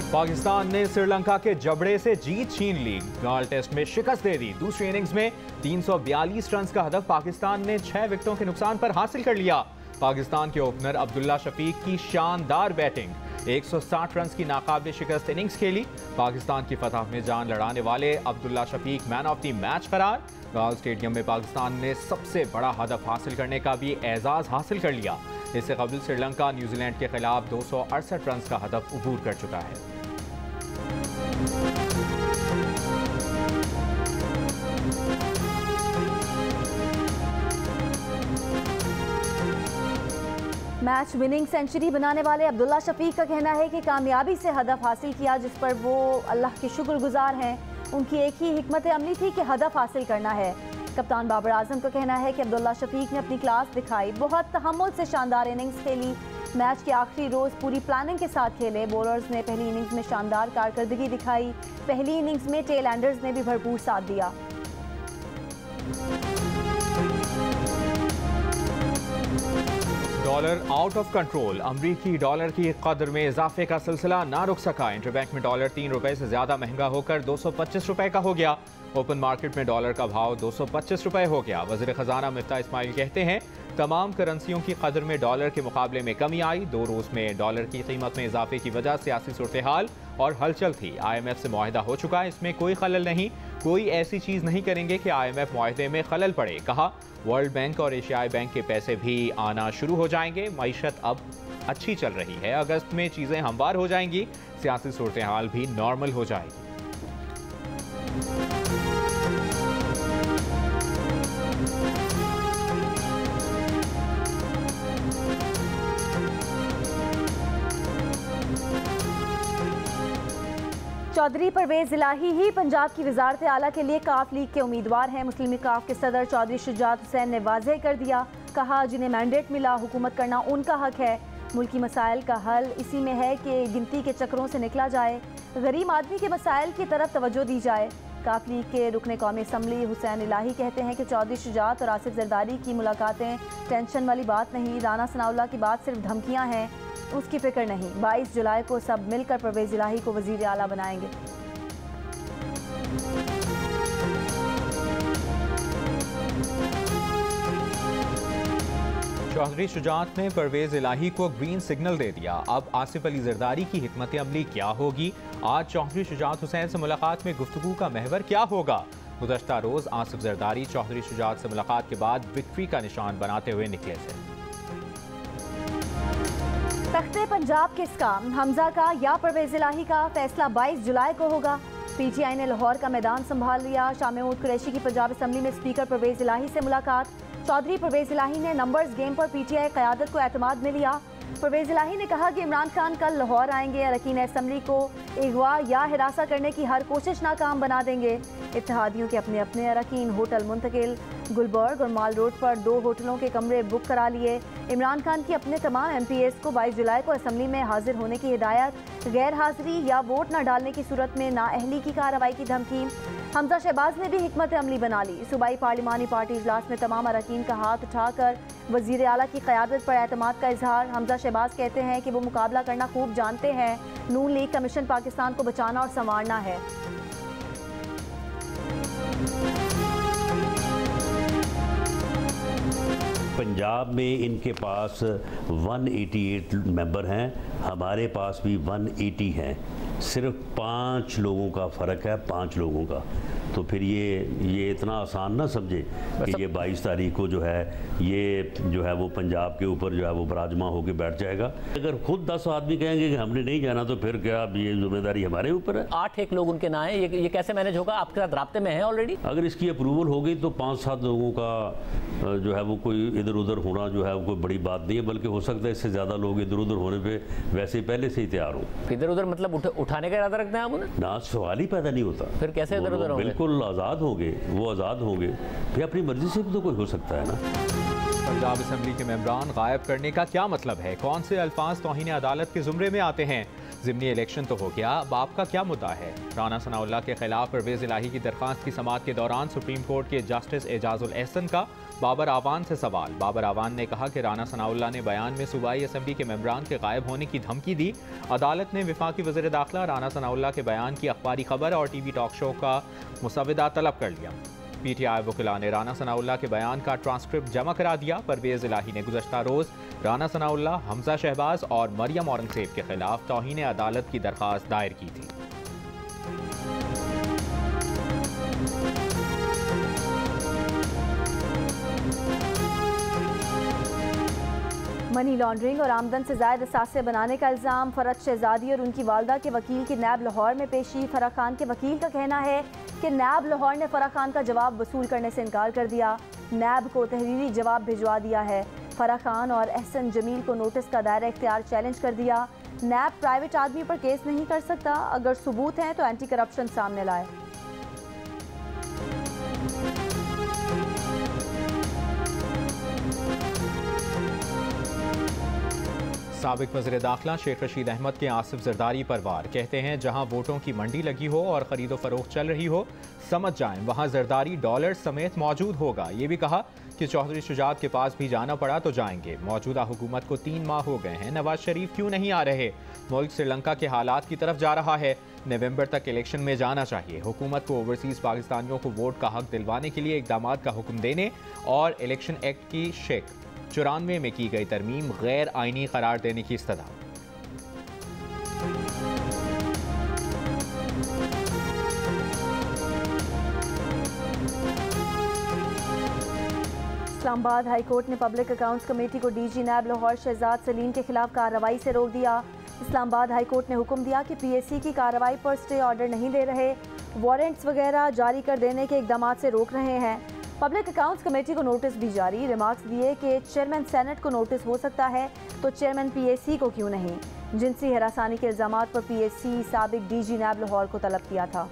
पाकिस्तान ने श्रीलंका के जबड़े से जीत छीन ली, गाल टेस्ट में शिकस्त दे दी। दूसरी इनिंग्स में 342 रन का हदफ पाकिस्तान ने 6 विकेटों के नुकसान पर हासिल कर लिया। पाकिस्तान के ओपनर अब्दुल्ला शफीक की शानदार बैटिंग, 160 रन की नाकाबिल शिकस्त इनिंग्स खेली। पाकिस्तान की फतह में जान लड़ाने वाले Abdullah Shafique man of the match करार। गाल स्टेडियम में पाकिस्तान ने सबसे बड़ा हदफ हासिल करने का भी एजाज हासिल कर लिया। इससे कबल श्रीलंका न्यूजीलैंड के खिलाफ 268 रन का हदफ अबूर कर चुका है। मैच विनिंग सेंचुरी बनाने वाले अब्दुल्ला शफीक का कहना है कि कामयाबी से हदफ हासिल किया, जिस पर वो अल्लाह के शुक्रगुजार हैं। उनकी एक ही हिकमत अमली थी कि हदफ हासिल करना है। कप्तान बाबर आजम का कहना है कि अब्दुल्ला शफीक ने अपनी क्लास दिखाई, बहुत तहम्मुल से शानदार इनिंग्स खेली। मैच के आखिरी रोज़ पूरी प्लानिंग के साथ खेले। बॉलर्स ने पहली इनिंग्स में शानदार कारकर्दगी दिखाई। पहली इनिंग्स में टेल एंडर्स ने भी भरपूर साथ दिया। डॉलर आउट ऑफ कंट्रोल, अमरीकी डॉलर की कदर में इजाफे का सिलसिला ना रुक सका। इंटरबैंक में डॉलर 3 रुपए से ज्यादा महंगा होकर 225 रुपए का हो गया। ओपन मार्केट में डॉलर का भाव 225 रुपए हो गया। वज़ीर खजाना मिफ्ता इस्माइल कहते हैं, तमाम करेंसियों की कदर में डॉलर के मुकाबले में कमी आई। 2 रोज़ में डॉलर की कीमत में इजाफे की वजह सियासी सूरत हाल और हलचल थी। IMF से मुआहदा हो चुका है, इसमें कोई खलल नहीं। कोई ऐसी चीज़ नहीं करेंगे कि IMF मुआहदे में खलल पड़े। कहा, वर्ल्ड बैंक और एशियाई बैंक के पैसे भी आना शुरू हो जाएंगे। मईशत अब अच्छी चल रही है, अगस्त में चीज़ें हमवार हो जाएंगी, सियासी सूरत हाल भी नॉर्मल हो जाएगी। चौधरी परवेज इलाही ही पंजाब की वजारत आला के लिए काफ लीग के उम्मीदवार हैं। मुस्लिम काफ के सदर चौधरी शुजात हुसैन ने वाज़ेह कर दिया। कहा, जिन्हें मैंडेट मिला हुकूमत करना उनका हक है। मुल्की मसाइल का हल इसी में है कि गिनती के चक्रों से निकला जाए, गरीब आदमी के मसाइल की तरफ तवज्जो दी जाए। काफ लीग के रुकने कौमी असम्बली हुसैन इलाही कहते हैं कि चौधरी शुजात और आसिफ जरदारी की मुलाकातें टेंशन वाली बात नहीं। राना सनाउल्लाह की बात सिर्फ धमकियाँ हैं, उसकी फिक्र नहीं। 22 जुलाई को सब मिलकर परवेज इलाही को वजीर आला बनाएंगे। चौधरी शुजात ने परवेज इलाही को ग्रीन सिग्नल दे दिया। अब आसिफ अली जरदारी की हिकमत अमली क्या होगी? आज चौधरी शुजात हुसैन से मुलाकात में गुफ्तगू का महवर क्या होगा? गुज़श्ता रोज़ आसिफ जरदारी चौधरी शुजात से मुलाकात के बाद विक्ट्री का निशान बनाते हुए निकले थे। तख्ते पंजाब किसका, हमजा का या परवेज इलाही का? फैसला 22 जुलाई को होगा। PTI ने लाहौर का मैदान संभाल लिया। शाह महमूद कुरैशी की पंजाब असम्बली में स्पीकर परवेज इलाही से मुलाकात। चौधरी परवेज इलाही ने नंबर्स गेम पर PTI क़यादत को एतमाद में लिया। परवेज इलाही ने कहा कि इमरान खान कल लाहौर आएंगे, अरकान असम्बली को अगवा या हिरासा करने की हर कोशिश नाकाम बना देंगे। इत्तेहादियों के अपने अपने अरकान होटल मुंतकिल। गुलबर्ग और माल रोड पर 2 होटलों के कमरे बुक करा लिए। इमरान खान की अपने तमाम MPs को 22 जुलाई को असम्बली में हाजिर होने की हिदायत। गैर हाजिरी या वोट न डालने की सूरत में नाअहली की कार्रवाई की धमकी। हमजा शहबाज ने भी हिकमत अमली बना ली। सूबाई पार्लिमानी पार्टी इजलास में तमाम अरकान का हाथ उठाकर वजीर आला की क़यादत पर एतमाद का इजहार। हमजा शहबाज कहते हैं कि वो मुकाबला करना खूब जानते हैं। नून लीग का मिशन पाकिस्तान को बचाना और संवारना है। पंजाब में इनके पास 188 मेंबर हैं, हमारे पास भी 180 हैं। सिर्फ 5 लोगों का फ़र्क है, 5 लोगों का। तो फिर ये इतना आसान ना समझे कि ये 22 तारीख को जो है वो पंजाब के ऊपर जो है वो बराजमा होकर बैठ जाएगा। अगर खुद 10 आदमी कहेंगे कि हमने नहीं जाना तो फिर क्या ये जिम्मेदारी हमारे ऊपर है? 8 लोग उनके ना है, ये कैसे मैनेज होगा? आपके साथ राब्ते में है ऑलरेडी? अगर इसकी अप्रूवल हो गई तो 5-7 लोगों का जो है वो कोई इधर उधर होना जो है कोई बड़ी बात नहीं है, बल्कि हो सकता है इससे ज़्यादा लोग इधर उधर होने पर वैसे पहले से ही तैयार हो। इधर उधर मतलब उठाने का इरादा रखते हैं आप उन्हें? ना, सवाल ही पैदा नहीं होता। फिर कैसे इधर उधर होंगे? बिल्कुल आज़ाद होंगे, वो आज़ाद होंगे, फिर अपनी मर्जी से भी तो कोई हो सकता है ना। पंजाब असम्बली के मेंबरान गायब करने का क्या मतलब है? कौन से अल्फाज तौहीन अदालत के जुमरे में आते हैं? ज़िमनी इलेक्शन तो हो गया, अब आपका क्या मुद्दा है? राना सनाउल्लाह के खिलाफ परवेज इलाही की दरख्वास्त की समाअत के दौरान सुप्रीम कोर्ट के जस्टिस एजाजुल एहसन का बाबर आवान से सवाल। बाबर आवान ने कहा कि राना सनाउल्लाह ने बयान में सूबाई असम्बली के मेंबरान के गायब होने की धमकी दी। अदालत ने वफाकी वज़ीर दाखिला राना सनाउल्लाह के बयान की अखबारी खबर और टीवी टॉक शो का मुसविदा तलब कर लिया। पीटीआई वकीला ने राना सनाउल्लाह के बयान का ट्रांसक्रिप्ट जमा करा दिया। परवेज़ इलाही ने गुज़श्ता रोज़ राना सनाउल्लाह, हमजा शहबाज और मरियम औरंगज़ेब के खिलाफ तौहीन अदालत की दरख्वास्त दायर की थी। मनी लॉन्ड्रिंग और आमदन से ज़ायद असासे बनाने का इल्ज़ाम फरद शहजादी और उनकी वालदा के वकील की नैब लाहौर में पेशी। फराह खान के वकील का कहना है कि नैब लाहौर ने फराह खान का जवाब वसूल करने से इनकार कर दिया। नैब को तहरीरी जवाब भिजवा दिया है। फराह खान और एहसन जमील को नोटिस का दायरा इख्तियार चैलेंज कर दिया। नैब प्राइवेट आदमी पर केस नहीं कर सकता, अगर सबूत हैं तो एंटी करप्शन सामने लाए। साबिक वज़ीर दाखिला शेख रशीद अहमद के आसिफ जरदारी पर वार। कहते हैं जहां वोटों की मंडी लगी हो और खरीदो फरोख्त चल रही हो, समझ जाएं वहां जरदारी डॉलर समेत मौजूद होगा। ये भी कहा कि चौधरी शुजात के पास भी जाना पड़ा तो जाएंगे। मौजूदा हुकूमत को 3 माह हो गए हैं, नवाज शरीफ क्यों नहीं आ रहे? मुल्क श्रीलंका के हालात की तरफ जा रहा है। नवंबर तक इलेक्शन में जाना चाहिए। हुकूमत को ओवरसीज़ पाकिस्तानियों को वोट का हक दिलवाने के लिए इकदाम का हुक्म देने और इलेक्शन एक्ट की शेक 94 में की गई तरमीम गैर आइनी करार देने की इस्तदा। इस्लामाबाद हाई कोर्ट ने पब्लिक अकाउंट्स कमेटी को डीजी नैब लाहौर शहजाद सलीम के खिलाफ कार्रवाई से रोक दिया। इस्लामाबाद हाई कोर्ट ने हुक्म दिया कि पीएससी की कार्रवाई पर स्टे ऑर्डर नहीं दे रहे, वारंट्स वगैरह जारी कर देने के इकदाम से रोक रहे हैं। पब्लिक अकाउंट्स कमेटी को नोटिस भी जारी। रिमार्क्स दिए कि चेयरमैन सेनेट को नोटिस हो सकता है तो चेयरमैन पीएससी को क्यों नहीं। जिनसी हरासानी के इल्जाम पर पीएससी साबिक डीजी नैब लाहौर को तलब किया था।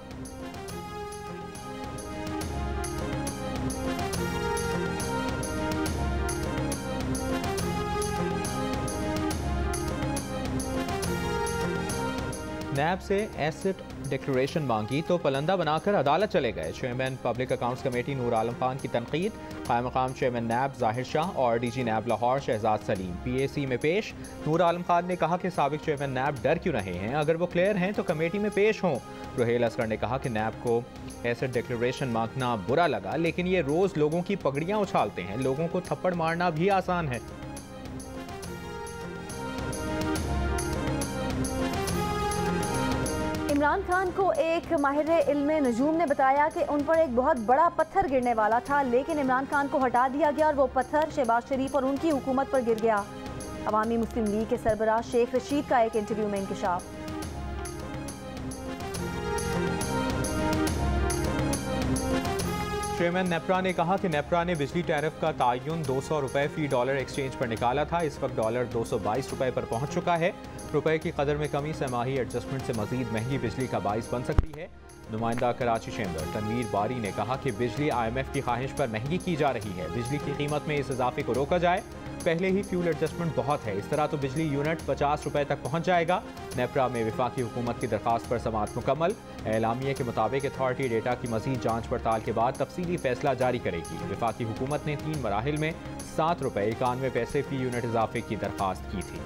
नैब से एसेट डिक्लेरेशन मांगी तो पलंदा बनाकर अदालत चले गए। Chairman public accounts committee Noor Alam Khan की तनकीद। कायम मकाम चेयरमैन नैब जाहिर शाह और DG NAB Lahore Shahzad Saleem PAC में पेश। नूर आलम खान ने कहा कि साबिक चेयरमैन नैब डर क्यों रहे हैं, अगर वो क्लियर हैं तो कमेटी में पेश हों। रुहेल असगर ने कहा कि नैब को एसेट डिक्लेरेशन मांगना बुरा लगा, लेकिन ये रोज़ लोगों की पगड़ियाँ उछालते हैं, लोगों को थप्पड़ मारना भी आसान है। इमरान खान को एक माहिर इल्मे नजूम ने बताया कि उन पर एक बहुत बड़ा पत्थर गिरने वाला था, लेकिन इमरान खान को हटा दिया गया और वो पत्थर शहबाज शरीफ और उनकी हुकूमत पर गिर गया। अवामी मुस्लिम लीग के सरबराह शेख रशीद का एक इंटरव्यू में इंकशाफ। चेयरमैन नेप्रा ने कहा कि नेप्रा ने बिजली टैरिफ का तयन 200 रुपये फी डॉलर एक्सचेंज पर निकाला था। इस वक्त डॉलर 222 रुपये पर पहुंच चुका है। रुपये की कदर में कमी समाही एडजस्टमेंट से मजीद महंगी बिजली का बाइस बन सकती है। नुमाइंदा कराची चैम्बर तनवीर बारी ने कहा कि बिजली IMF की ख्वाहिश पर महंगी की जा रही है। बिजली की कीमत में इस इजाफे को रोका जाए। पहले ही फ्यूल एडजस्टमेंट बहुत है, इस तरह तो बिजली यूनिट 50 रुपये तक पहुंच जाएगा। नेप्रा में वफाकी हुकूमत की दरख्वास्त पर समाअत मुकम्मल। एलामिया के मुताबिक अथॉरिटी डेटा की मजीद जांच पड़ताल के बाद तफसीली फैसला जारी करेगी। वफाकी हुकूमत ने 3 मराहिल में 7 रुपये 91 पैसे फी यूनिट इजाफे की दरख्वास्त की थी।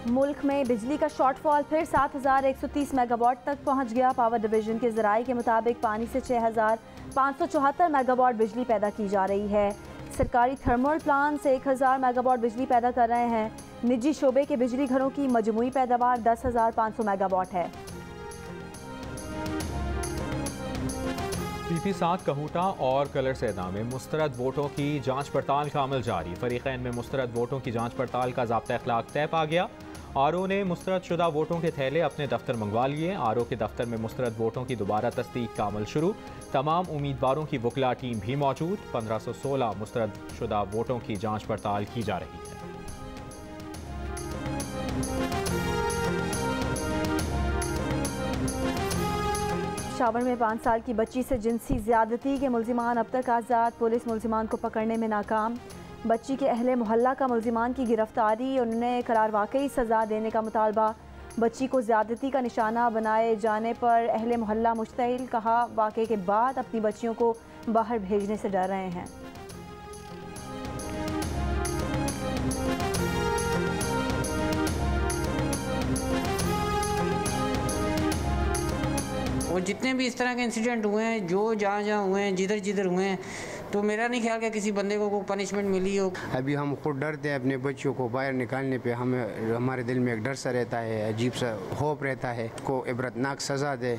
मुल्क में बिजली का शॉर्टफॉल फिर 7130 मेगावाट तक पहुंच गया। पावर डिवीजन के ज़राए के मुताबिक पानी से 6574 मेगावाट बिजली पैदा की जा रही है। सरकारी थर्मल प्लांट से 1000 मेगावाट बिजली पैदा कर रहे हैं। निजी शोबे के बिजली घरों की मजमूई पैदावार 10,500 मेगावाट है। PP 7 कहूटा और कलर सैदा में मुस्तरद वोटों की जांच पड़ताल का अमल जारी। फरीकैन में मुस्तरद वोटों की जांच पड़ताल का ज़ाब्ता अखलाक तय पा गया। RO ने मुस्तरद शुदा वोटों के थैले अपने दफ्तर मंगवा लिए। RO के दफ्तर में मुस्तरद वोटों की दोबारा तस्दीक का अमल शुरू। तमाम उम्मीदवारों की वकला टीम भी मौजूद। 1516 मुस्तरद शुदा वोटों की जांच पड़ताल की जा रही है। पेशावर में 5 साल की बच्ची से जिनसी ज्यादती के मुल्जिमान अब तक आज़ाद। पुलिस मुल्जिमान को पकड़ने में नाकाम। बच्ची के अहले मोहल्ला का मुल्जिमान की गिरफ्तारी और उन्हें करार वाकई सज़ा देने का मुतालबा। बच्ची को ज़्यादती का निशाना बनाए जाने पर अहले मोहल्ला मुश्तइल, कहा वाक़े के बाद अपनी बच्चियों को बाहर भेजने से डर रहे हैं। और जितने भी इस तरह के इंसिडेंट हुए हैं, जो जहाँ हुए हैं, जिधर जिधर हुए हैं, तो मेरा नहीं ख्याल कि किसी बंदे को पनिशमेंट मिली हो। अभी हम खुद डरते हैं अपने बच्चों को बाहर निकालने पे, हमें हमारे दिल में एक डर सा रहता है, अजीब सा खौफ रहता है को इबरतनाक सज़ा दे।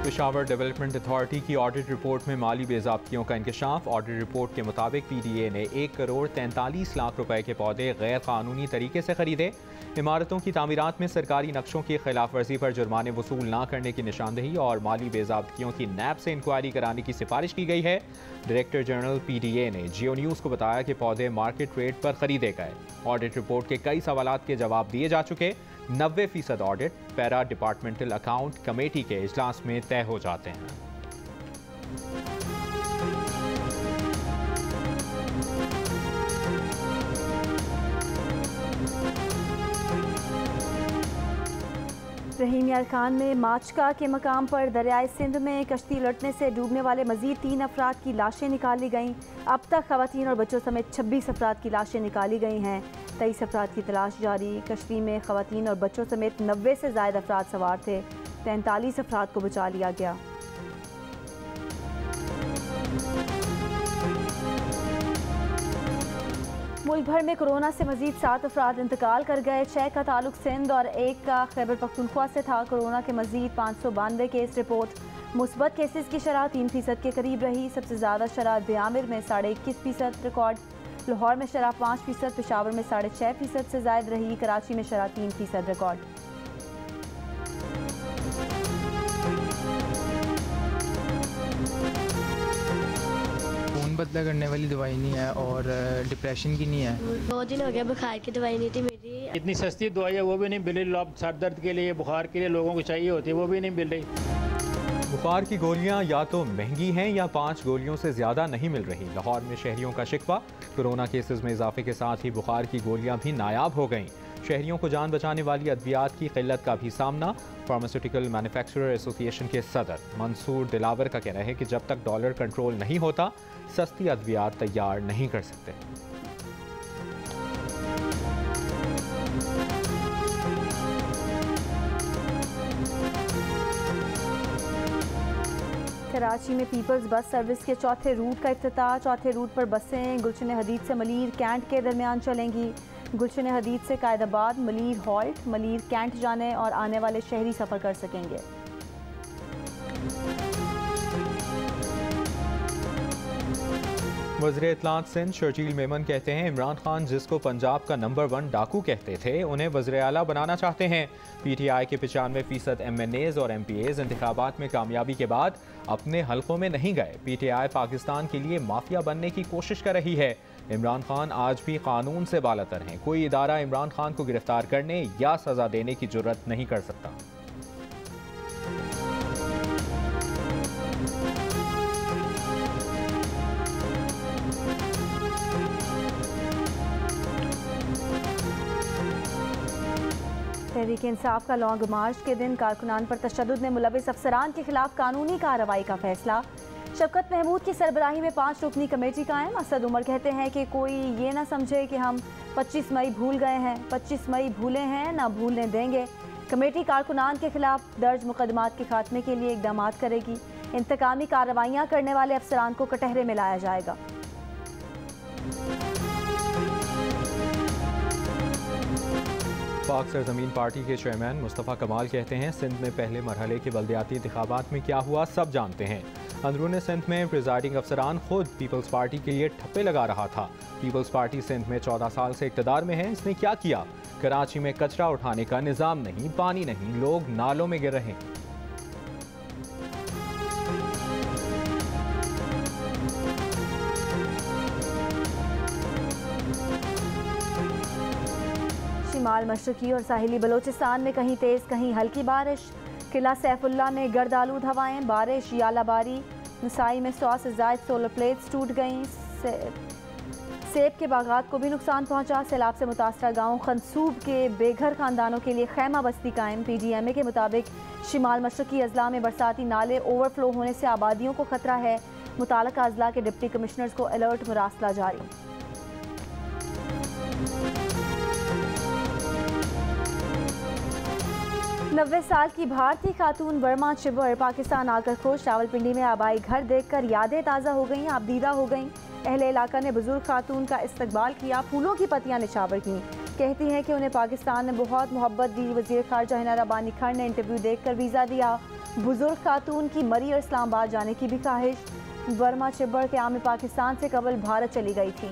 पेशावर डेवलपमेंट अथॉरिटी की ऑडिट रिपोर्ट में माली बेज़ाब्तियों का इंकशाफ। ऑडिट रिपोर्ट के मुताबिक PDA ने 1 करोड़ 43 लाख रुपए के पौधे गैर कानूनी तरीके से खरीदे। इमारतों की तामीरात में सरकारी नक्शों की खिलाफ वर्जी पर जुर्माने वसूल न करने की निशानदेही और माली बेज़ाब्तियों की NAB से इंक्वायरी कराने की सिफारिश की गई है। डायरेक्टर जनरल PDA ने जियो न्यूज़ को बताया कि पौधे मार्केट रेट पर खरीदे गए। ऑडिट रिपोर्ट के कई सवालात के जवाब दिए जा चुके। 90% audit para departmental account committee के इजलास में तय हो जाते हैं। रहीम यार खान में माचका के मकाम पर दरियाए सिंध में कश्ती लटने से डूबने वाले मजीद 3 अफराद की लाशें निकाली गईं। अब तक खवातीन और बच्चों समेत 26 अफराद की लाशें निकाली गई हैं। 23 अफराद की तलाश जारी। कश्ती में खवातीन और बच्चों समेत 90 से ज़ायद अफराद सवार थे। 43 अफराद को बचा लिया गया। मुल्क भर में कोरोना से मजीद 7 अफराद इंतकाल कर गए। 6 का ताल्लुक सिंध और 1 का खैबर पख्तूनख्वा से था। कोरोना के मजीद 592 केस रिपोर्ट। मुस्बत केसेस की शरह 3% के करीब रही। सबसे ज़्यादा शरह ब्यामिर में 21.5% रिकॉर्ड। लाहौर में शरह 5%, पेशावर में 6.5% से ज़ायद रही। कराची में शरह 3% रिकॉर्ड। बदला करने वाली दवाई नहीं है और डिप्रेशन की नहीं है। 2 दिन हो गया, बुखार की दवाई नहीं थी मेरी। इतनी सस्ती दवाई है वो भी नहीं मिल रही। सर दर्द के लिए, बुखार के लिए लोगों को चाहिए होती है, वो भी नहीं मिल रही। बुखार की गोलियां या तो महंगी हैं या 5 गोलियों से ज़्यादा नहीं मिल रही। लाहौर में शहरियों का शिकवा। कोरोना केसेस में इजाफे के साथ ही बुखार की गोलियां भी नायाब हो गईं। शहरियों को जान बचाने वाली अद्वियात की किल्लत का भी सामना। फार्मास्यूटिकल मैन्युफैक्चरर एसोसिएशन के सदर मंसूर दिलावर का कहना है कि जब तक डॉलर कंट्रोल नहीं होता, सस्ती अद्वियात तैयार नहीं कर सकते। कराची में पीपल्स बस सर्विस के चौथे रूट का इफ्तिताह। चौथे रूट पर बसें गुलशन हदीद से मलीर कैंट के दरमियान चलेंगी। गुलशन हदीद से कायदाबाद, मलीर हॉल्ट, मलीर कैंट जाने और आने वाले शहरी सफ़र कर सकेंगे। वज़ीर इत्तलात सिंध शर्जील मेमन कहते हैं इमरान खान जिसको पंजाब का नंबर 1 डाकू कहते थे उन्हें वज़ीर आला बनाना चाहते हैं। PTI के 95% MNAs और MPAs इंतखाबात में कामयाबी के बाद अपने हलकों में नहीं गए। PTI पाकिस्तान के लिए माफिया बनने की कोशिश कर रही है। इमरान खान आज भी कानून से बालातर हैं। कोई इदारा इमरान खान को गिरफ्तार करने या सज़ा देने की जुर्रत नहीं कर सकता। तहरीक इंसाफ का लॉन्ग मार्च के दिन कारकुनान पर तशद्दुद में मुलविस अफसरान के खिलाफ कानूनी कार्रवाई का फैसला। शफकत महमूद की सरबराही में 5 रुकनी कमेटी कायम। असद उमर कहते हैं कि कोई ये ना समझे कि हम 25 मई भूल गए हैं। 25 मई भूले हैं ना भूलने देंगे। कमेटी कारकुनान के खिलाफ दर्ज मुकदमात के खात्मे के लिए इकदाम करेगी। इंतकामी कार्रवाइयाँ करने वाले अफसरान को कटहरे में लाया जाएगा। पाक सरजमीन पार्टी के चेयरमैन मुस्तफ़ा कमाल कहते हैं सिंध में पहले मरहले के बल्दियाती इंतखाबात में क्या हुआ सब जानते हैं। अंदरूनी सिंध में प्रिजाइडिंग अफसरान खुद पीपल्स पार्टी के लिए ठप्पे लगा रहा था। पीपल्स पार्टी सिंध में 14 साल से इक़्तिदार में है। इसने क्या किया? कराची में कचरा उठाने का निज़ाम नहीं, पानी नहीं, लोग नालों में गिर रहे हैं। शिमाल मशरकी और साहिली बलोचिस्तान में कहीं तेज़ कहीं हल्की बारिश। किला सैफुल्ला में गर्द आलूद हवाएं, बारिश, यालाबारी। नसाई में 100 से ज़ायद सोलर प्लेट्स टूट गईं। सेब के बागात को भी नुकसान पहुंचा। सैलाब से मुतासरा गांव खनसूब के बेघर खानदानों के लिए खैमा बस्ती कायम। PGMA के मुताबिक शिमाल मशरकी अजला में बरसाती नाले ओवरफ्लो होने से आबादियों को खतरा है। मुताल्लिका अजला के डिप्टी कमिश्नर्स को अलर्ट मुरासला जारी। नब्बे साल की भारतीय खातून वर्मा चिबर पाकिस्तान आकर खुश। रावलपिंडी में आबाई घर देखकर यादें ताज़ा हो गईं, आबदीदा हो गईं। अहले इलाका ने बुजुर्ग खातून का इस्तकबाल किया, फूलों की पत्तियां निछावर की। कहती हैं कि उन्हें पाकिस्तान ने बहुत मोहब्बत दी। वज़ीर ख़ारजा हिना रब्बानी खान ने इंटरव्यू देखकर वीज़ा दिया। बुजुर्ग खातून की मरी और इस्लामाबाद जाने की भी ख्वाहिश। वर्मा चिबर क़याम पाकिस्तान से कबल भारत चली गई थी।